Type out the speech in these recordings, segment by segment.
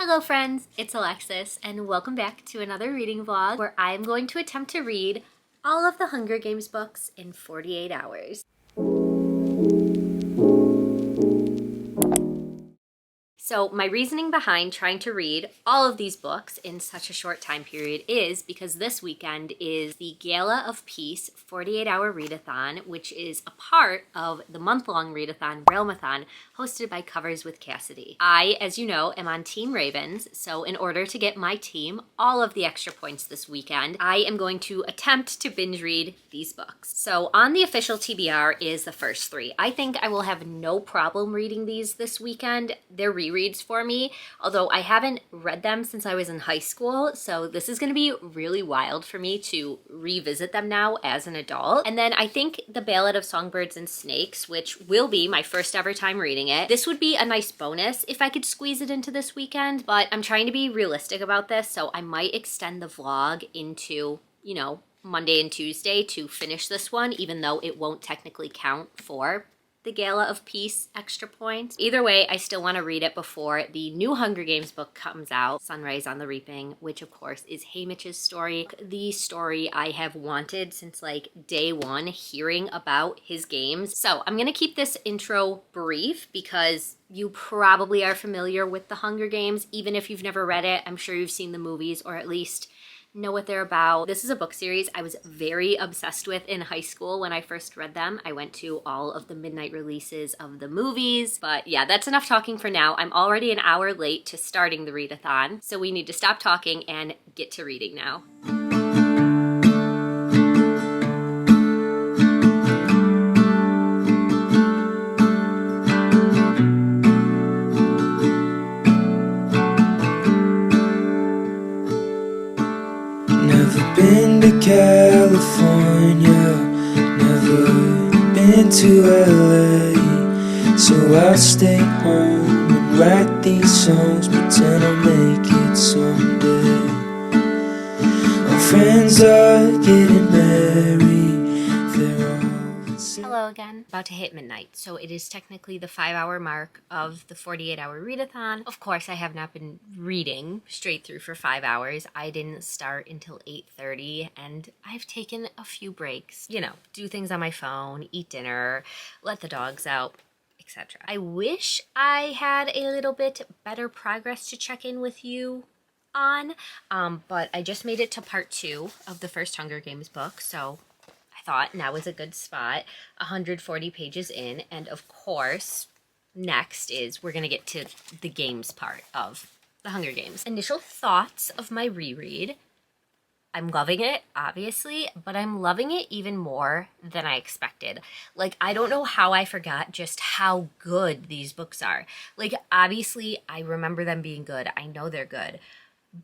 Hello friends, it's Alexis and welcome back to another reading vlog where I'm going to attempt to read all of the Hunger Games books in 48 hours. So my reasoning behind trying to read all of these books in such a short time period is because this weekend is the Gala of Peace 48-hour readathon, which is a part of the month-long readathon, Realmathon, hosted by Covers with Cassidy. I, as you know, am on Team Ravens, so in order to get my team all of the extra points this weekend, I am going to attempt to binge read these books. So on the official TBR is the first three. I think I will have no problem reading these this weekend. They're rereads for me, although I haven't read them since I was in high school, so this is going to be really wild for me to revisit them now as an adult. And then I think the Ballad of Songbirds and Snakes, which will be my first ever time reading it, this would be a nice bonus if I could squeeze it into this weekend, but I'm trying to be realistic about this, so I might extend the vlog into, you know, Monday and Tuesday to finish this one, even though it won't technically count for the Gala of Peace extra points. Either way, I still want to read it before the new Hunger Games book comes out, Sunrise on the Reaping, which of course is Haymitch's story. The story I have wanted since like day one, hearing about his games. So I'm gonna keep this intro brief because you probably are familiar with the Hunger Games. Even if you've never read it, I'm sure you've seen the movies or at least know what they're about. This is a book series I was very obsessed with in high school when I first read them. I went to all of the midnight releases of the movies, but yeah, that's enough talking for now. I'm already an hour late to starting the readathon, so we need to stop talking and get to reading now. Been to California, never been to LA, so I'll stay home and write these songs, pretend I'll make it someday. My friends are getting married, they're all... Hello again. About to hit midnight, so it is technically the 5-hour mark of the 48-hour readathon. Of course, I have not been reading straight through for 5 hours. I didn't start until 8:30, and I've taken a few breaks. You know, do things on my phone, eat dinner, let the dogs out, etc. I wish I had a little bit better progress to check in with you on, but I just made it to part 2 of the first Hunger Games book, so thought now is a good spot, 140 pages in, and of course next is we're gonna get to the games part of the Hunger Games. Initial thoughts of my reread: I'm loving it, obviously, but I'm loving it even more than I expected. Like, I don't know how I forgot just how good these books are. Like, obviously I remember them being good, I know they're good,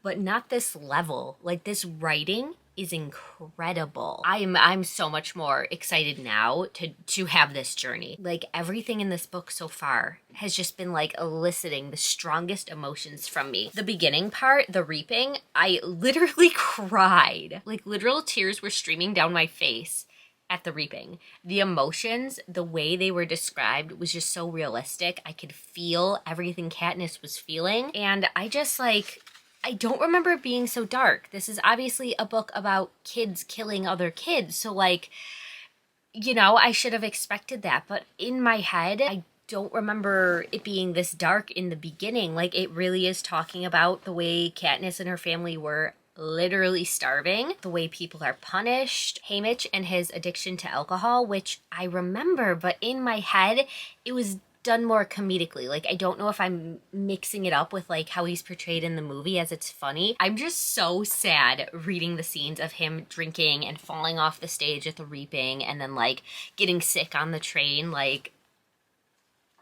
but not this level. Like, this writing is incredible. I'm so much more excited now to have this journey. Like, everything in this book so far has just been like eliciting the strongest emotions from me. The beginning part, the reaping, I literally cried. Like, literal tears were streaming down my face at the reaping. The emotions, the way they were described was just so realistic. I could feel everything Katniss was feeling, and I don't remember it being so dark. This is obviously a book about kids killing other kids, so like, you know, I should have expected that, but in my head, I don't remember it being this dark in the beginning. Like, it really is talking about the way Katniss and her family were literally starving, the way people are punished, Haymitch and his addiction to alcohol, which I remember, but in my head, it was done more comedically. Like, I don't know if I'm mixing it up with like how he's portrayed in the movie as it's funny. I'm just so sad reading the scenes of him drinking and falling off the stage at the reaping and then like getting sick on the train. Like,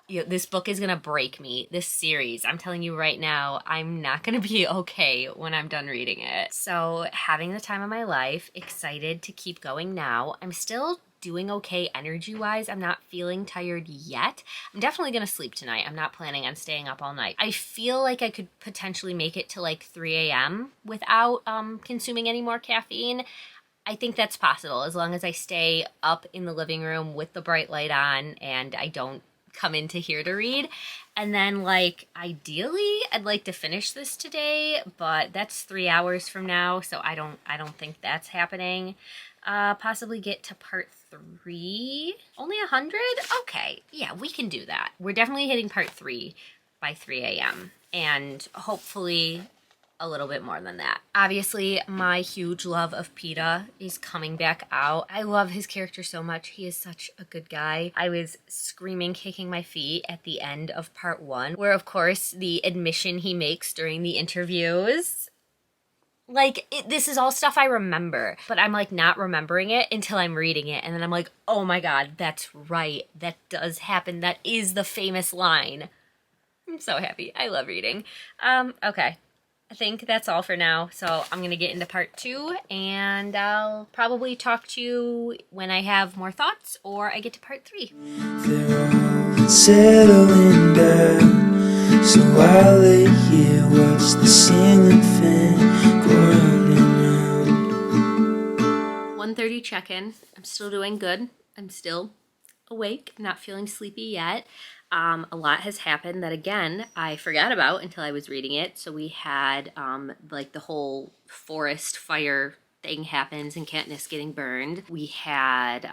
you know, this book is gonna break me. This series, I'm telling you right now, I'm not gonna be okay when I'm done reading it. So, having the time of my life, excited to keep going now. I'm still doing okay energy-wise. I'm not feeling tired yet. I'm definitely gonna sleep tonight. I'm not planning on staying up all night. I feel like I could potentially make it to like 3 a.m. without consuming any more caffeine. I think that's possible as long as I stay up in the living room with the bright light on and I don't come into here to read. And then, like, ideally I'd like to finish this today, but that's 3 hours from now, so I don't think that's happening. Possibly get to part 3. Only 100? Okay, yeah, we can do that. We're definitely hitting part 3 by 3 a.m. and hopefully a little bit more than that. Obviously, my huge love of PETA is coming back out. I love his character so much. He is such a good guy. I was screaming, kicking my feet at the end of part 1, where of course the admission he makes during the interviews, like, this is all stuff I remember, but I'm like not remembering it until I'm reading it. And then I'm like, oh my God, that's right. That does happen. That is the famous line. I'm so happy. I love reading. Okay. I think that's all for now. So I'm going to get into part 2 and I'll probably talk to you when I have more thoughts or I get to part 3. They're all settling down, so I lay here, watch the ceiling fan go round and round. 1:30 check-in. I'm still doing good. I'm still awake, not feeling sleepy yet. A lot has happened that, again, I forgot about until I was reading it. So we had, like, the whole forest fire thing happens and Katniss getting burned. We had,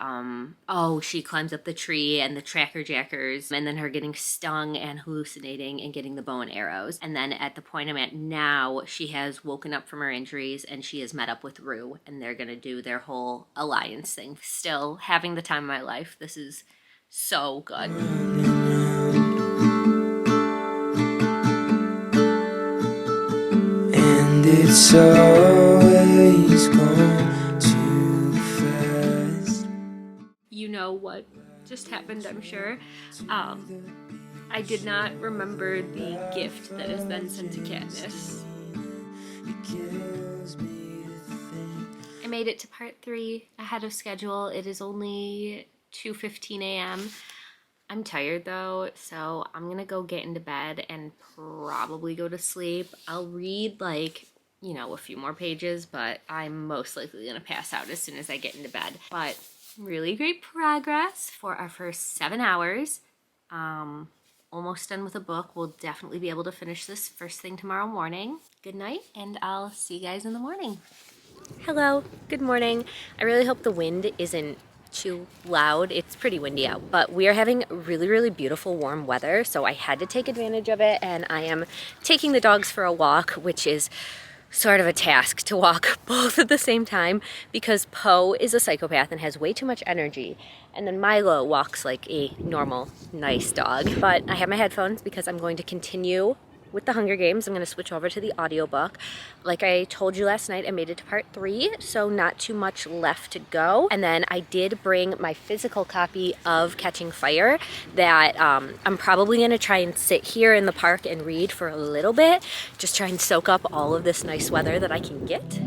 she climbs up the tree and the tracker jackers, and then her getting stung and hallucinating and getting the bow and arrows. And then at the point I'm at now, she has woken up from her injuries and she has met up with Rue, and they're gonna do their whole alliance thing. Still having the time of my life. This is so good. And it's always gone too fast. You know what just happened, I'm sure. I did not remember the gift that is then sent to Katniss. I made it to part 3 ahead of schedule. It is only 2:15 a.m. I'm tired though, so I'm gonna go get into bed and probably go to sleep. I'll read, like, you know, a few more pages, but I'm most likely gonna pass out as soon as I get into bed. But really great progress for our first 7 hours. Almost done with the book. We'll definitely be able to finish this first thing tomorrow morning. Good night, and I'll see you guys in the morning. Hello, good morning. I really hope the wind isn't too loud. It's pretty windy out, but we are having really, really beautiful warm weather, so I had to take advantage of it, and I am taking the dogs for a walk, which is sort of a task to walk both at the same time because Poe is a psychopath and has way too much energy, and then Milo walks like a normal, nice dog. But I have my headphones because I'm going to continue with the Hunger Games. I'm going to switch over to the audiobook. Like I told you last night, I made it to part 3, so not too much left to go. And then I did bring my physical copy of Catching Fire that I'm probably going to try and sit here in the park and read for a little bit, just try and soak up all of this nice weather that I can get.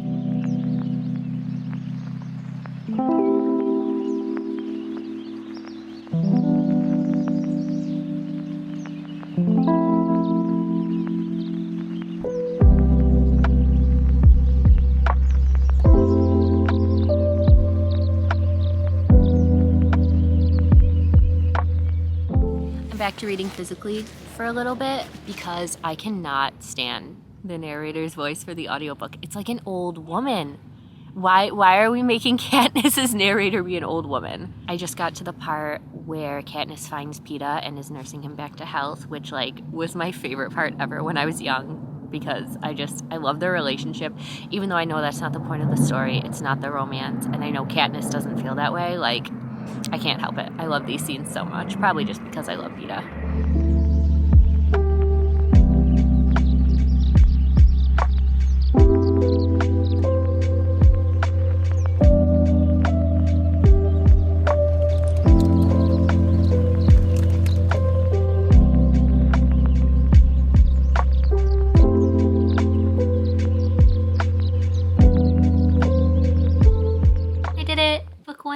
Back to reading physically for a little bit because I cannot stand the narrator's voice for the audiobook. It's like an old woman. Why are we making Katniss's narrator be an old woman? I just got to the part where Katniss finds PETA and is nursing him back to health, which, like, was my favorite part ever when I was young because I love their relationship, even though I know that's not the point of the story. It's not the romance, and I know Katniss doesn't feel that way. Like, I can't help it. I love these scenes so much, probably just because I love PETA.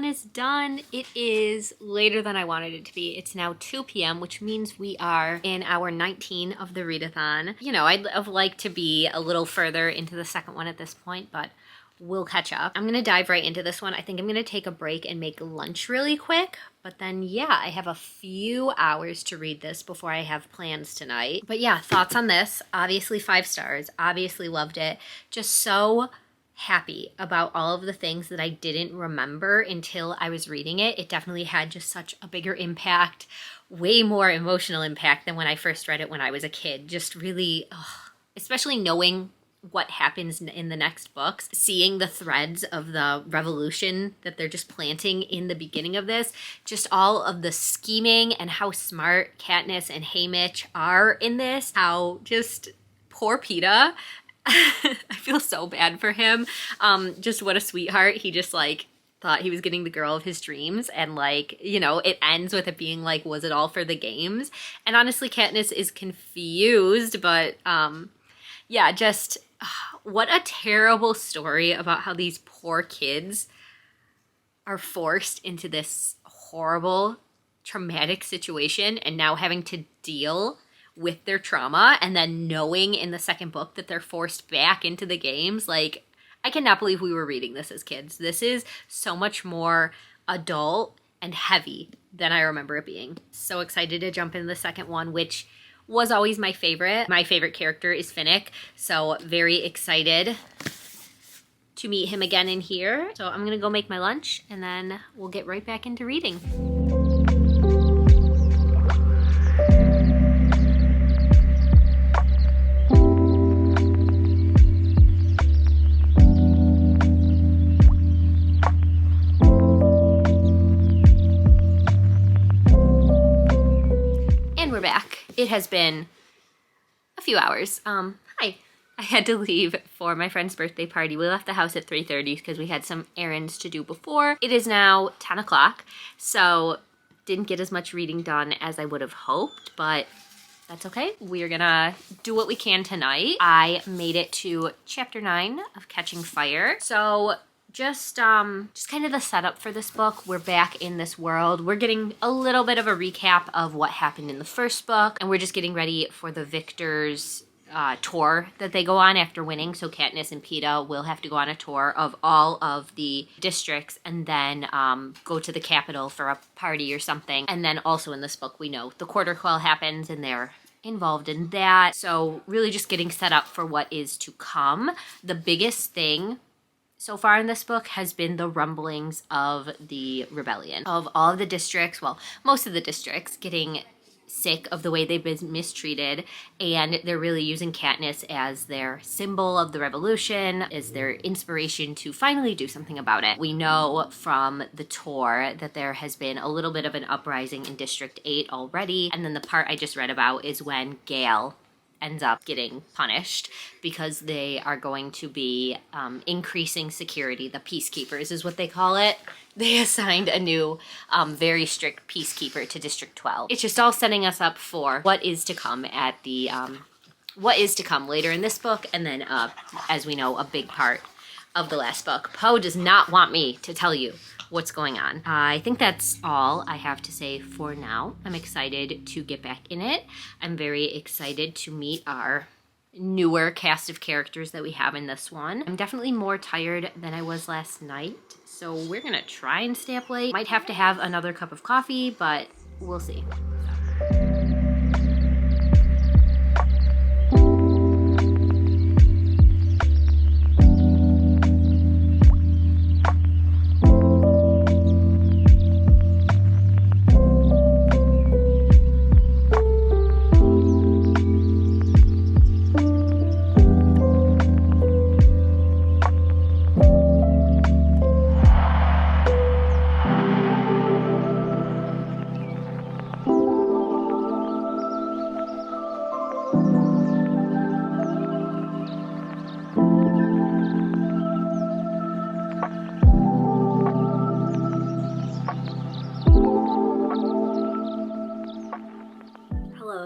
Is done. It is later than I wanted it to be. It's now 2 p.m., which means we are in hour 19 of the readathon. You know, I'd have liked to be a little further into the second one at this point, but we'll catch up. I'm going to dive right into this one. I think I'm going to take a break and make lunch really quick, But then, yeah, I have a few hours to read this before I have plans tonight. But yeah, thoughts on this? Obviously 5 stars. Obviously loved it. Just so happy about all of the things that I didn't remember until I was reading it. It definitely had just such a bigger impact, way more emotional impact than when I first read it when I was a kid. Just really, especially knowing what happens in the next books, seeing the threads of the revolution that they're just planting in the beginning of this, just all of the scheming and how smart Katniss and Haymitch are in this, how just poor Peeta, I feel so bad for him. Just what a sweetheart. He just like thought he was getting the girl of his dreams, and like, you know, it ends with it being like, was it all for the games? And honestly, Katniss is confused, but yeah, just what a terrible story about how these poor kids are forced into this horrible, traumatic situation and now having to deal with their trauma, and then knowing in the second book that they're forced back into the games. Like, I cannot believe we were reading this as kids. This is so much more adult and heavy than I remember it being. So excited to jump into the second one, which was always my favorite. My favorite character is Finnick, so very excited to meet him again in here. So I'm gonna go make my lunch, and then we'll get right back into reading. And we're back. It has been a few hours. Hi. I had to leave for my friend's birthday party. We left the house at 3:30 because we had some errands to do before. It is now 10 o'clock, so didn't get as much reading done as I would have hoped, but that's okay. We're gonna do what we can tonight. I made it to chapter 9 of Catching Fire. So just kind of the setup for this book. We're back in this world. We're getting a little bit of a recap of what happened in the first book, and we're just getting ready for the victors' tour that they go on after winning. So Katniss and Peeta will have to go on a tour of all of the districts, and then go to the capital for a party or something. And then also in this book, we know the Quarter Quell happens, and they're involved in that. So really just getting set up for what is to come. The biggest thing so far in this book has been the rumblings of the rebellion, of all of the districts, well, most of the districts getting sick of the way they've been mistreated, and they're really using Katniss as their symbol of the revolution, as their inspiration to finally do something about it. We know from the tour that there has been a little bit of an uprising in District 8 already, and then the part I just read about is when Gale ends up getting punished because they are going to be increasing security. The peacekeepers is what they call it. They assigned a new very strict peacekeeper to District 12. It's just all setting us up for what is to come at the what is to come later in this book, and then as we know, a big part of the last book. Poe does not want me to tell you what's going on. I think that's all I have to say for now. I'm excited to get back in it. I'm very excited to meet our newer cast of characters that we have in this one. I'm definitely more tired than I was last night, so we're gonna try and stay up late. Might have to have another cup of coffee, but we'll see.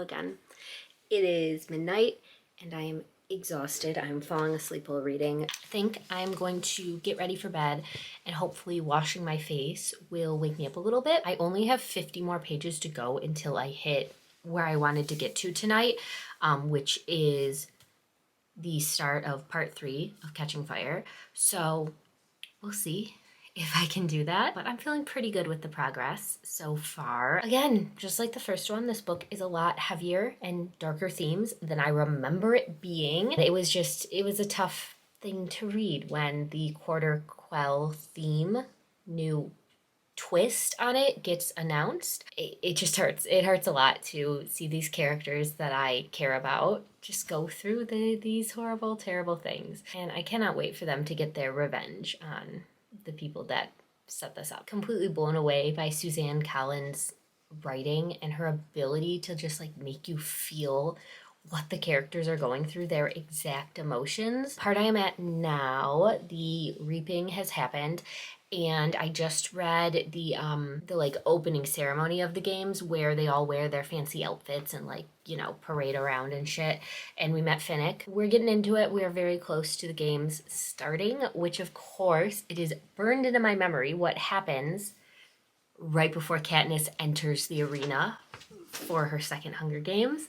Again. It is midnight and I am exhausted. I'm falling asleep while reading. I think I'm going to get ready for bed, and hopefully washing my face will wake me up a little bit. I only have 50 more pages to go until I hit where I wanted to get to tonight, which is the start of part 3 of Catching Fire. So we'll see. if I can do that, but I'm feeling pretty good with the progress so far. Again, just like the first one, this book is a lot heavier and darker themes than I remember it being. It was a tough thing to read when the quarter quell theme, new twist on it, gets announced. It just hurts. It hurts a lot to see these characters that I care about just go through these horrible, terrible things. And I cannot wait for them to get their revenge on the people that set this up. Completely blown away by Suzanne Collins' writing and her ability to just like make you feel what the characters are going through, their exact emotions. Part I am at now, the reaping has happened, and I just read the like opening ceremony of the games where they all wear their fancy outfits and like, you know, parade around and shit. And we met Finnick. We're getting into it. We are very close to the games starting, which of course it is burned into my memory what happens right before Katniss enters the arena for her second Hunger Games.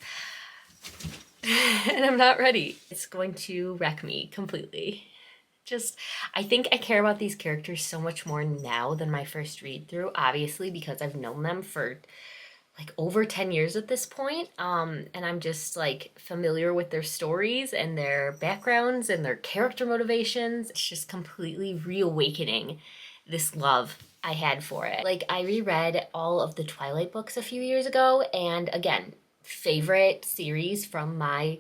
And I'm not ready. It's going to wreck me completely. I think I care about these characters so much more now than my first read through, obviously, because I've known them for like over 10 years at this point. And I'm just like familiar with their stories and their backgrounds and their character motivations. It's just completely reawakening this love I had for it. Like, I reread all of the Twilight books a few years ago, and again, favorite series from my,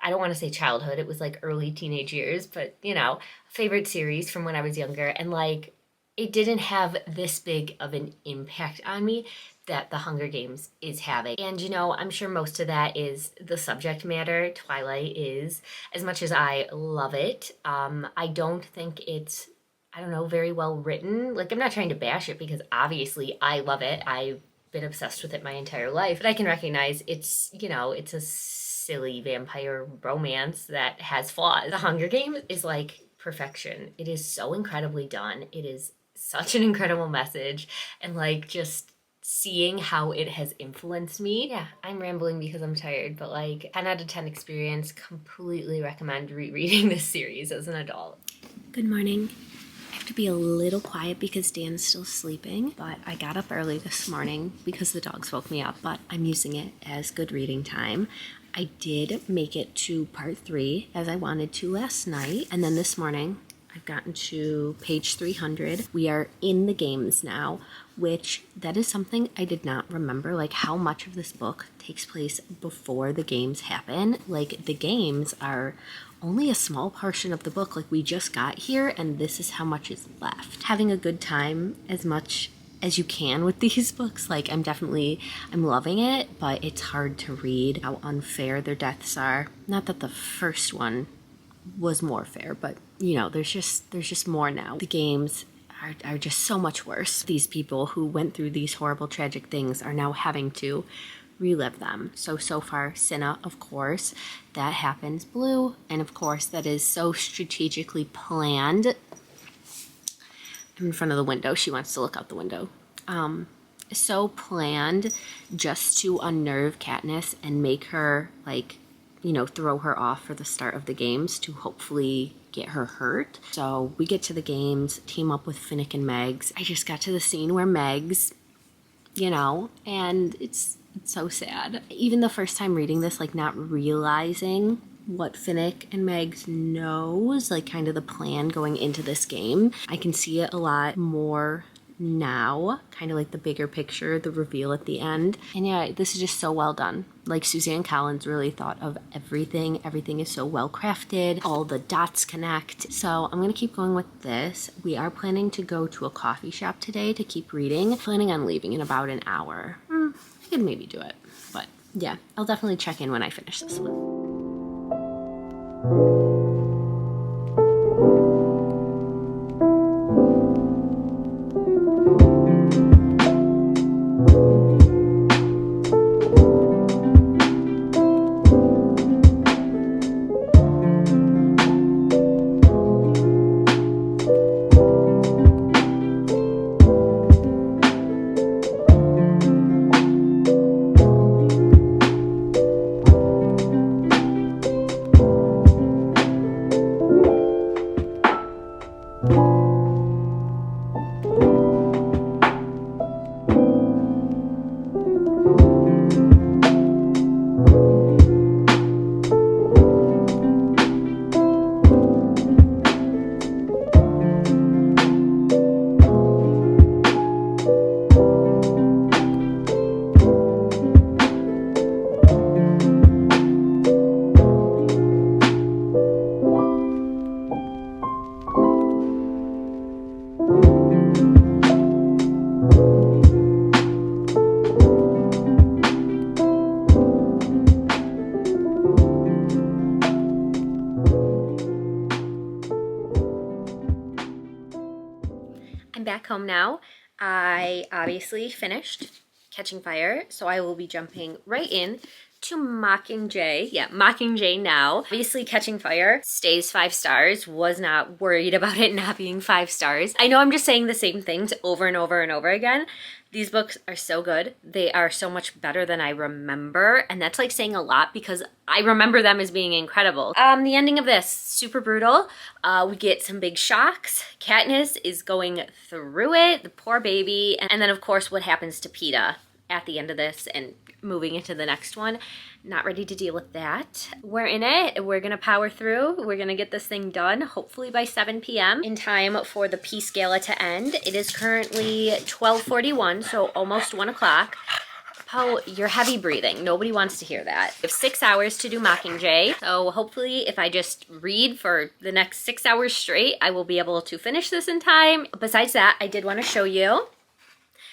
I don't want to say childhood, it was like early teenage years, but you know, favorite series from when I was younger. And like, it didn't have this big of an impact on me that the Hunger Games is having. And you know, I'm sure most of that is the subject matter. Twilight is, as much as I love it, I don't think it's, I don't know, very well written. Like, I'm not trying to bash it because obviously I love it. I've been obsessed with it my entire life, but I can recognize it's, you know, it's a silly vampire romance that has flaws. The Hunger Games is like perfection. It is so incredibly done. It is such an incredible message, and like just seeing how it has influenced me. Yeah, I'm rambling because I'm tired, but like 10 out of 10 experience. Completely recommend rereading this series as an adult. Good morning. I have to be a little quiet because Dan's still sleeping, but I got up early this morning because the dogs woke me up, but I'm using it as good reading time. I did make it to part 3 as I wanted to last night, and then this morning I've gotten to page 300. We are in the games now, which that is something I did not remember, like how much of this book takes place before the games happen. Like, the games are only a small portion of the book. Like, we just got here and this is how much is left. Having a good time as much as you can with these books. Like, I'm loving it, but it's hard to read how unfair their deaths are. Not that the first one was more fair, but you know, there's just more now. The games are just so much worse. These people who went through these horrible, tragic things are now having to relive them. So far, Cinna, of course, that happens. Blue, and of course, that is so strategically planned. I'm in front of the window. She wants to look out the window. So planned just to unnerve Katniss and make her, like, you know, throw her off for the start of the games to hopefully get her hurt. So we get to the games, team up with Finnick and Megs. I just got to the scene where Megs, you know, and it's so sad. Even the first time reading this, like, not realizing what Finnick and Megs knows, like kind of the plan going into this game. I can see it a lot more now, kind of like the bigger picture, the reveal at the end. And yeah, this is just so well done. Like, Suzanne Collins really thought of everything. Everything is so well crafted. All the dots connect. So I'm going to keep going with this. We are planning to go to a coffee shop today to keep reading. Planning on leaving in about an hour. I could maybe do it. But yeah, I'll definitely check in when I finish this one. back home now. I obviously finished Catching Fire, so I will be jumping right in to Mockingjay. Yeah, Mockingjay now. Obviously, Catching Fire stays 5 stars. Was not worried about it not being 5 stars. I know I'm just saying the same things over and over and over again. These books are so good. They are so much better than I remember, and that's like saying a lot because I remember them as being incredible. The ending of this, super brutal. We get some big shocks. Katniss is going through it, the poor baby, and then of course what happens to Peeta at the end of this and moving into the next one. Not ready to deal with that. We're in it. We're gonna power through. We're gonna get this thing done, hopefully by 7 p.m. in time for the Peace Gala to end. It is currently 12:41, so almost 1 o'clock. Poe, you're heavy breathing. Nobody wants to hear that. We have 6 hours to do Mockingjay, so hopefully if I just read for the next 6 hours straight, I will be able to finish this in time. Besides that, I did want to show you.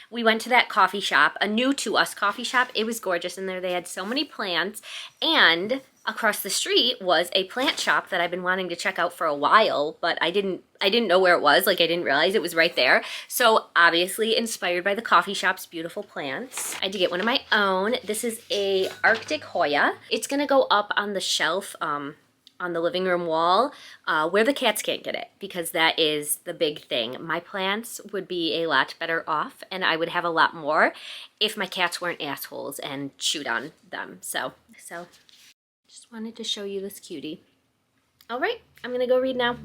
We went to that coffee shop, a new to us coffee shop. It was gorgeous in there. They had so many plants, and across the street was a plant shop that I've been wanting to check out for a while, but I didn't know where it was. Like, I didn't realize it was right there. So obviously inspired by the coffee shop's beautiful plants. I had to get one of my own. This is a Arctic Hoya. It's gonna go up on the shelf, on the living room wall where the cats can't get it, because that is the big thing. My plants would be a lot better off, and I would have a lot more if my cats weren't assholes and chewed on them. So just wanted to show you this cutie. All right, I'm gonna go read now.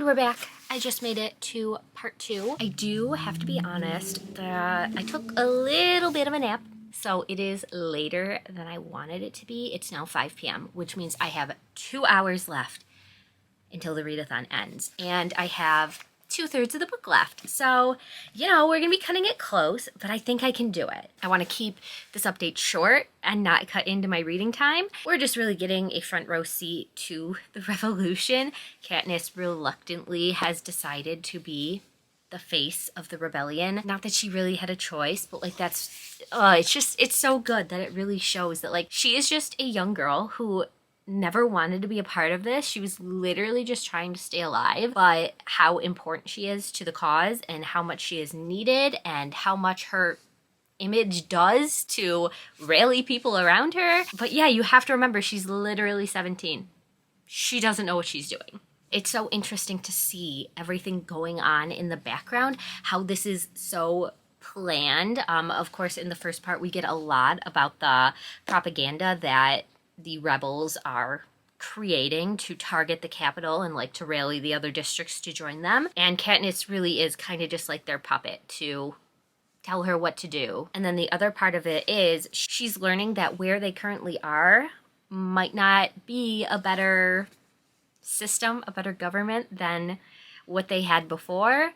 We're back. I just made it to part 2. I do have to be honest that I took a little bit of a nap, so it is later than I wanted it to be. It's now 5 p.m., which means I have 2 hours left until the readathon ends, and I have 2/3 of the book left. So, you know, we're gonna be cutting it close, but I think I can do it. I want to keep this update short and not cut into my reading time. We're just really getting a front row seat to the revolution. Katniss reluctantly has decided to be the face of the rebellion. Not that she really had a choice, but like it's so good that it really shows that like she is just a young girl who never wanted to be a part of this. She was literally just trying to stay alive, but how important she is to the cause and how much she is needed and how much her image does to rally people around her. But yeah, you have to remember she's literally 17. She doesn't know what she's doing. It's so interesting to see everything going on in the background, how this is so planned. Of course, in the first part, we get a lot about the propaganda that the rebels are creating to target the capital and like to rally the other districts to join them. And Katniss really is kind of just like their puppet to tell her what to do. And then the other part of it is she's learning that where they currently are might not be a better system, a better government than what they had before.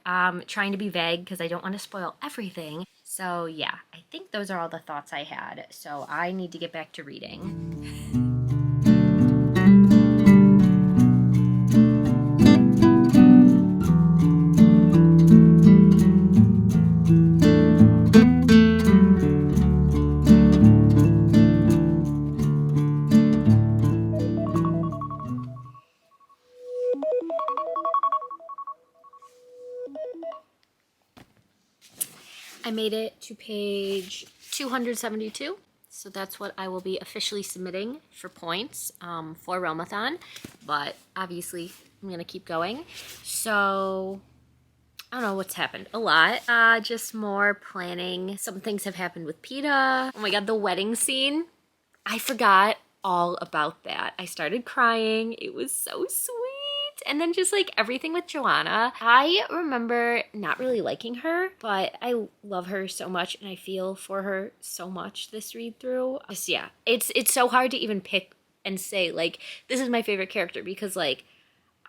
Trying to be vague because I don't want to spoil everything. So yeah, I think those are all the thoughts I had. So I need to get back to reading. I made it to page 272, so that's what I will be officially submitting for points for Readathon, but obviously I'm gonna keep going. So I don't know what's happened. A lot. Just more planning. Some things have happened with Peeta. Oh my god, the wedding scene. I forgot all about that. I started crying. It was so sweet. And then just like everything with Joanna. I remember not really liking her, but I love her so much and I feel for her so much this read through. Just, yeah, it's so hard to even pick and say like, this is my favorite character, because like,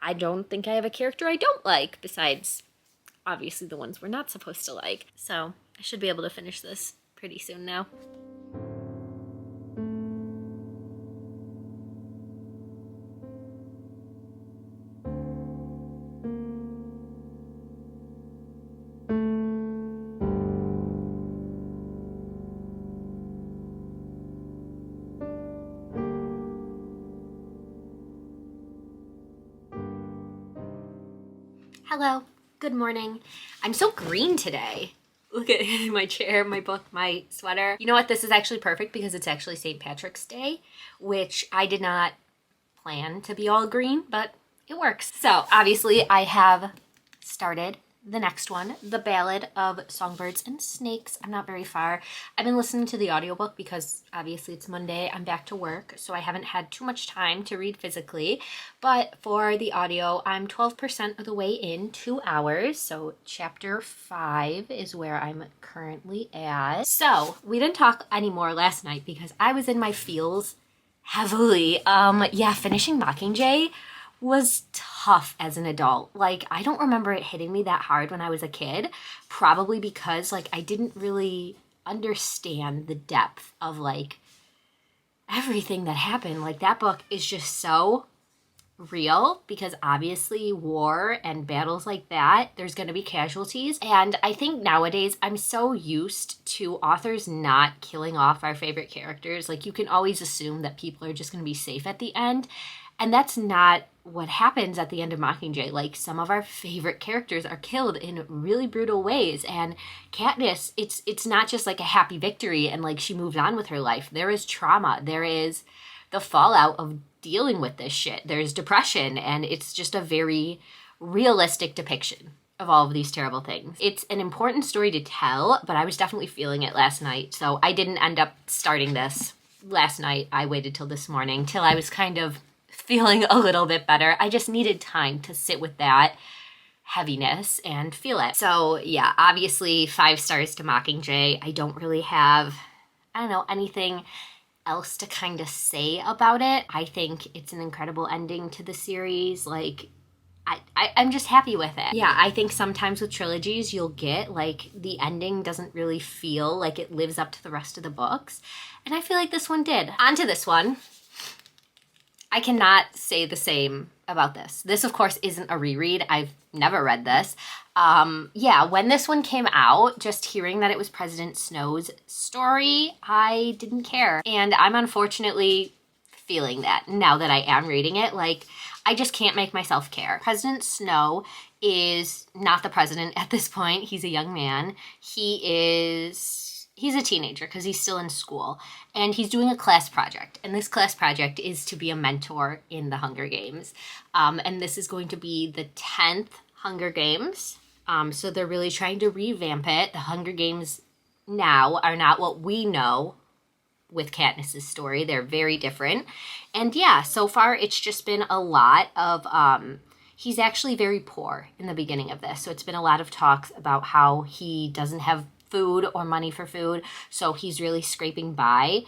I don't think I have a character I don't like besides obviously the ones we're not supposed to like. So I should be able to finish this pretty soon now. Hello, good morning. I'm so green today. Look at my chair, my book, my sweater. You know what? This is actually perfect because it's actually St. Patrick's Day, which I did not plan to be all green, but it works. So obviously I have started the next one, the Ballad of Songbirds and Snakes. I'm not very far. I've been listening to the audiobook because obviously it's Monday, I'm back to work, so I haven't had too much time to read physically. But for the audio, I'm 12% of the way in, 2 hours. So chapter 5 is where I'm currently at. So we didn't talk anymore last night because I was in my feels heavily. Finishing Mockingjay was tough as an adult. Like, I don't remember it hitting me that hard when I was a kid, probably because like I didn't really understand the depth of like everything that happened. Like, that book is just so real because obviously war and battles like that, there's going to be casualties. And I think nowadays I'm so used to authors not killing off our favorite characters. Like, you can always assume that people are just going to be safe at the end. And that's not what happens at the end of Mockingjay. Like, some of our favorite characters are killed in really brutal ways. And Katniss, it's not just like a happy victory and like she moved on with her life. There is trauma. There is the fallout of dealing with this shit. There's depression, and it's just a very realistic depiction of all of these terrible things. It's an important story to tell, but I was definitely feeling it last night. So I didn't end up starting this last night. I waited till this morning, till I was kind of feeling a little bit better. I just needed time to sit with that heaviness and feel it. So yeah, obviously 5 stars to Mockingjay. I don't really have, anything else to kind of say about it. I think it's an incredible ending to the series. Like, I'm just happy with it. Yeah, I think sometimes with trilogies you'll get like the ending doesn't really feel like it lives up to the rest of the books. And I feel like this one did. On to this one. I cannot say the same about this. This, of course, isn't a reread. I've never read this. When this one came out, just hearing that it was President Snow's story, I didn't care. And I'm unfortunately feeling that now that I am reading it. Like, I just can't make myself care. President Snow is not the president at this point. He's a young man. He's a teenager because he's still in school, and he's doing a class project. And this class project is to be a mentor in the Hunger Games. And this is going to be the 10th Hunger Games. So they're really trying to revamp it. The Hunger Games now are not what we know with Katniss's story. They're very different. And yeah, so far it's just been a lot of, he's actually very poor in the beginning of this. So it's been a lot of talks about how he doesn't have food or money for food, so he's really scraping by.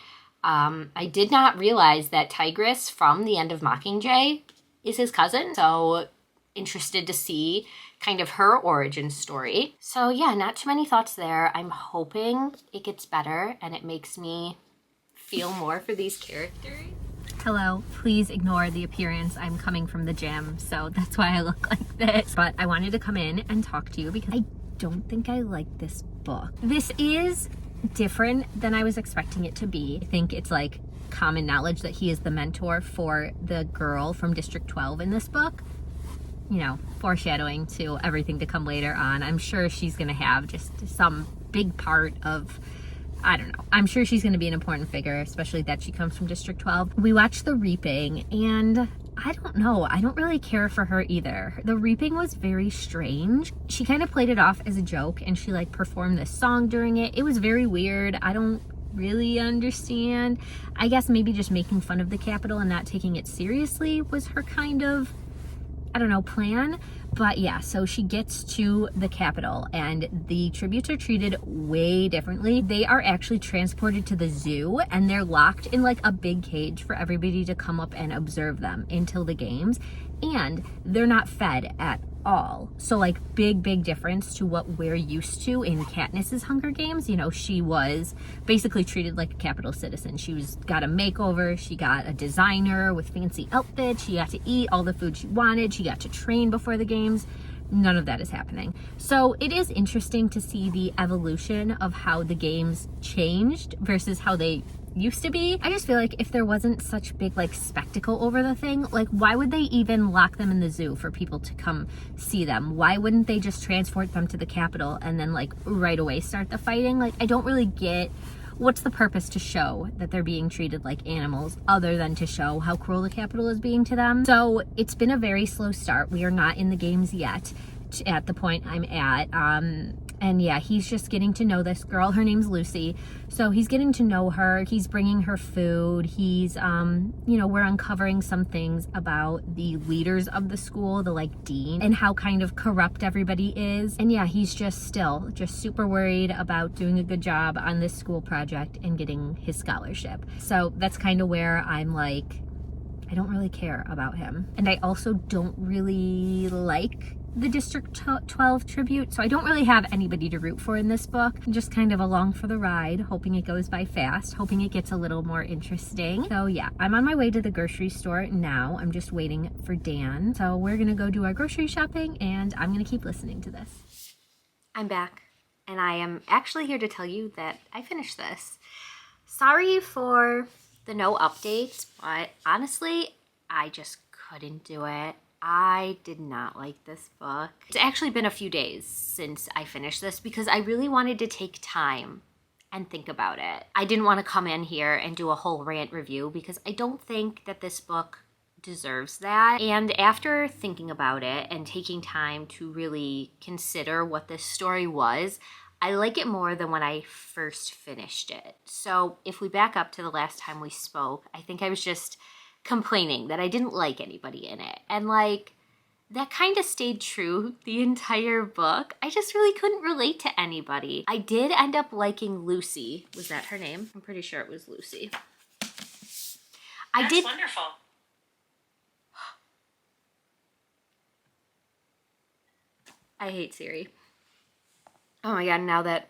I did not realize that Tigress from the end of Mockingjay is his cousin, so interested to see kind of her origin story. So yeah, not too many thoughts there. I'm hoping it gets better and it makes me feel more for these characters. Hello, please ignore the appearance. I'm coming from the gym, so that's why I look like this. But I wanted to come in and talk to you because I don't think I like this book. This is different than I was expecting it to be. I think it's like common knowledge that he is the mentor for the girl from District 12 in this book. Foreshadowing to everything to come later on. I'm sure she's gonna have just some big part of, I don't know. I'm sure she's gonna be an important figure, especially that she comes from District 12. We watched The Reaping, and I don't know. I don't really care for her either. The Reaping was very strange. She kind of played it off as a joke, and she like performed this song during it. It was very weird. I don't really understand. I guess maybe just making fun of the Capitol and not taking it seriously was her kind of I don't know, plan. But yeah, so she gets to the Capitol and the tributes are treated way differently. They are actually transported to the zoo and they're locked in like a big cage for everybody to come up and observe them until the games. And they're not fed at all. So like big difference to what we're used to in Katniss's Hunger Games. You know, she was basically treated like a Capitol citizen. She got a makeover, she got a designer with fancy outfits, she got to eat all the food she wanted, she got to train before the games. None of that is happening. So it is interesting to see the evolution of how the games changed versus how they used to be. I just feel like if there wasn't such big like spectacle over the thing, like why would they even lock them in the zoo for people to come see them? Why wouldn't they just transport them to the Capitol and then like right away start the fighting? Like I don't really get what's the purpose to show that they're being treated like animals other than to show how cruel the Capitol is being to them. So it's been a very slow start. We are not in the games yet at the point I'm at. And yeah, he's just getting to know this girl. Her name's Lucy. So he's getting to know her. He's bringing her food. He's, you know, we're uncovering some things about the leaders of the school, the like dean, and how kind of corrupt everybody is. And yeah, he's just still just super worried about doing a good job on this school project and getting his scholarship. So that's kind of where I'm like, I don't really care about him. And I also don't really like the District 12 tribute, so I don't really have anybody to root for in this book. I'm just kind of along for the ride, hoping it goes by fast, hoping it gets a little more interesting. So yeah, I'm on my way to the grocery store now. I'm just waiting for Dan. So we're gonna go do our grocery shopping and I'm gonna keep listening to this. I'm back and I am actually here to tell you that I finished this. Sorry for the no updates, but honestly, I just couldn't do it. I did not like this book. It's actually been a few days since I finished this because I really wanted to take time and think about it. I didn't want to come in here and do a whole rant review because I don't think that this book deserves that. And after thinking about it and taking time to really consider what this story was, I like it more than when I first finished it. So if we back up to the last time we spoke, I think I was just complaining that I didn't like anybody in it. And like, that kind of stayed true the entire book. I just really couldn't relate to anybody. I did end up liking Lucy. Was that her name? I'm pretty sure it was Lucy. That's wonderful. I hate Siri. Oh my god, now that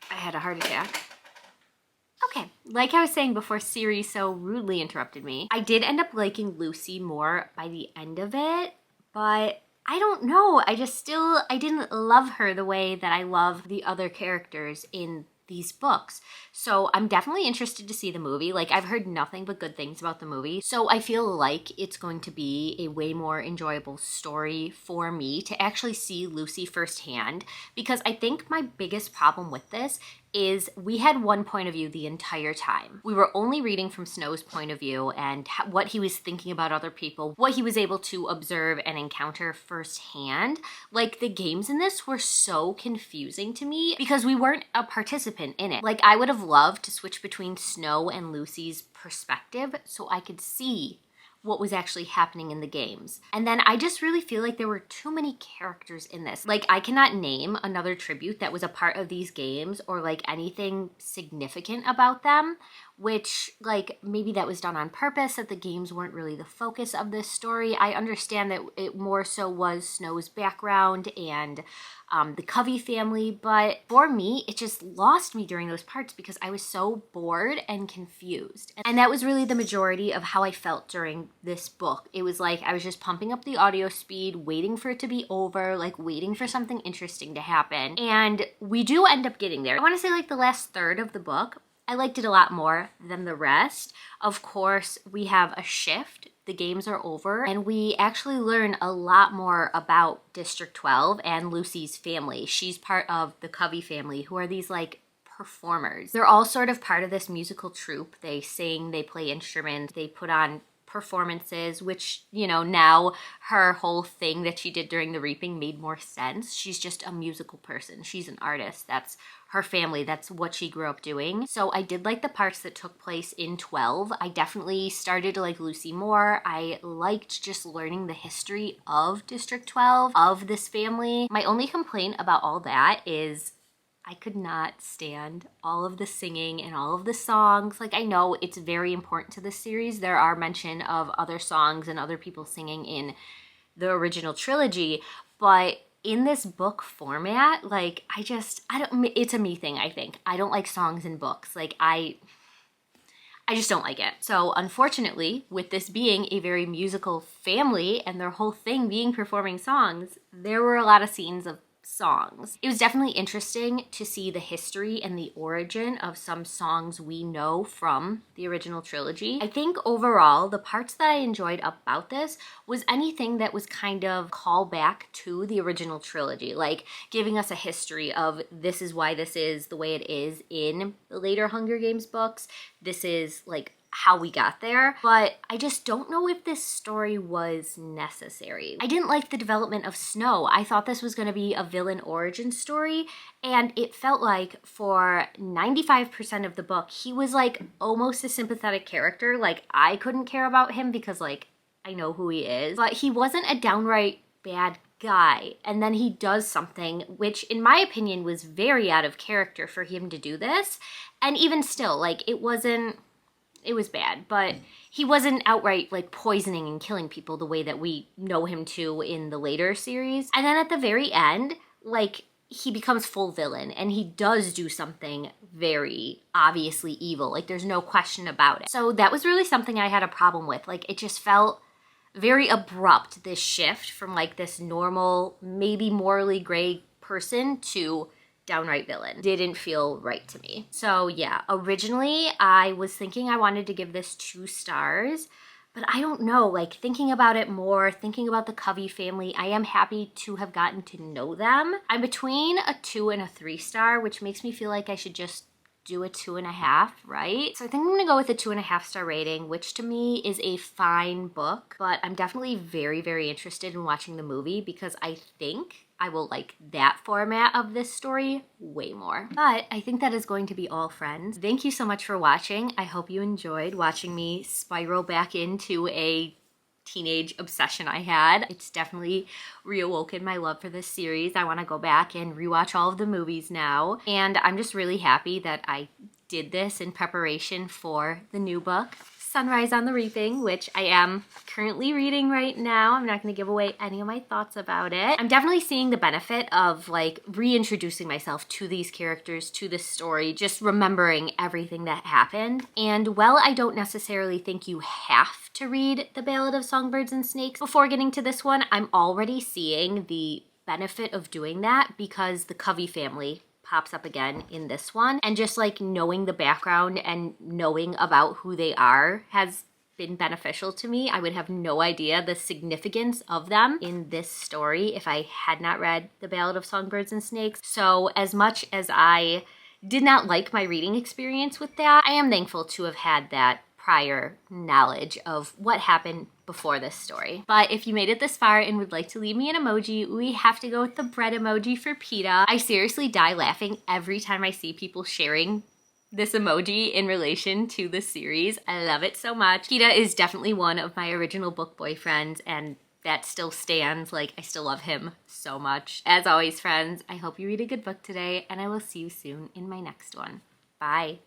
I had a heart attack. Okay, like I was saying before Siri so rudely interrupted me, I did end up liking Lucy more by the end of it, but I don't know. I didn't love her the way that I love the other characters in these books. So I'm definitely interested to see the movie. Like, I've heard nothing but good things about the movie. So I feel like it's going to be a way more enjoyable story for me to actually see Lucy firsthand, because I think my biggest problem with this is we had one point of view the entire time. We were only reading from Snow's point of view and what he was thinking about other people, what he was able to observe and encounter firsthand. Like, the games in this were so confusing to me because we weren't a participant in it. Like, I would have loved to switch between Snow and Lucy's perspective so I could see what was actually happening in the games. And then I just really feel like there were too many characters in this. Like, I cannot name another tribute that was a part of these games or like anything significant about them, which, like, maybe that was done on purpose, that the games weren't really the focus of this story. I understand that it more so was Snow's background and the Covey family, but for me, it just lost me during those parts because I was so bored and confused. And that was really the majority of how I felt during this book. It was like I was just pumping up the audio speed, waiting for it to be over, like waiting for something interesting to happen. And we do end up getting there. I want to say like the last third of the book, I liked it a lot more than the rest. Of course, we have a shift. The games are over and we actually learn a lot more about District 12 and Lucy's family. She's part of the Covey family, who are these like performers. They're all sort of part of this musical troupe. They sing, they play instruments, they put on performances, which, you know, now her whole thing that she did during the reaping made more sense. She's just a musical person. She's an artist. That's her family. That's what she grew up doing. So I did like the parts that took place in 12. I definitely started to like Lucy more. I liked just learning the history of District 12, of this family. My only complaint about all that is I could not stand all of the singing and all of the songs. Like, I know it's very important to this series. There are mention of other songs and other people singing in the original trilogy, but in this book format, like, I don't, it's a me thing, I think. I don't like songs in books. Like, I just don't like it. So unfortunately, with this being a very musical family and their whole thing being performing songs, there were a lot of scenes of songs. It was definitely interesting to see the history and the origin of some songs we know from the original trilogy. I think overall, the parts that I enjoyed about this was anything that was kind of call back to the original trilogy, like giving us a history of this is why this is the way it is in the later Hunger Games books. This is like how we got there, but I just don't know if this story was necessary. I didn't like the development of Snow. I thought this was going to be a villain origin story, and it felt like for 95% of the book, he was like almost a sympathetic character. Like, I couldn't care about him because like I know who he is, but he wasn't a downright bad guy. And then he does something which in my opinion was very out of character for him to do this. And even still, like, it was bad, but he wasn't outright like poisoning and killing people the way that we know him to in the later series. And then at the very end, like, he becomes full villain and he does do something very obviously evil. Like, there's no question about it. So that was really something I had a problem with. Like, it just felt very abrupt, this shift from like this normal, maybe morally gray person to downright villain. Didn't feel right to me. So yeah, originally I was thinking I wanted to give this 2 stars, but I don't know, like, thinking about it more, thinking about the Covey family, I am happy to have gotten to know them. I'm between a 2 and a 3 star, which makes me feel like I should just do a 2.5, right? So I think I'm gonna go with a 2.5 star rating, which to me is a fine book, but I'm definitely very, very interested in watching the movie because I think I will like that format of this story way more. But I think that is going to be all, friends. Thank you so much for watching. I hope you enjoyed watching me spiral back into a teenage obsession I had. It's definitely reawoken my love for this series. I want to go back and rewatch all of the movies now. And I'm just really happy that I did this in preparation for the new book, Sunrise on the Reaping, which I am currently reading right now. I'm not going to give away any of my thoughts about it. I'm definitely seeing the benefit of like reintroducing myself to these characters, to this story, just remembering everything that happened. And while I don't necessarily think you have to read The Ballad of Songbirds and Snakes before getting to this one, I'm already seeing the benefit of doing that because the Covey family pops up again in this one. And just like knowing the background and knowing about who they are has been beneficial to me. I would have no idea the significance of them in this story if I had not read The Ballad of Songbirds and Snakes. So as much as I did not like my reading experience with that, I am thankful to have had that prior knowledge of what happened before this story. But if you made it this far and would like to leave me an emoji, we have to go with the bread emoji for PETA. I seriously die laughing every time I see people sharing this emoji in relation to the series. I love it so much. PETA is definitely one of my original book boyfriends, and that still stands. Like, I still love him so much. As always, friends, I hope you read a good book today, and I will see you soon in my next one. Bye.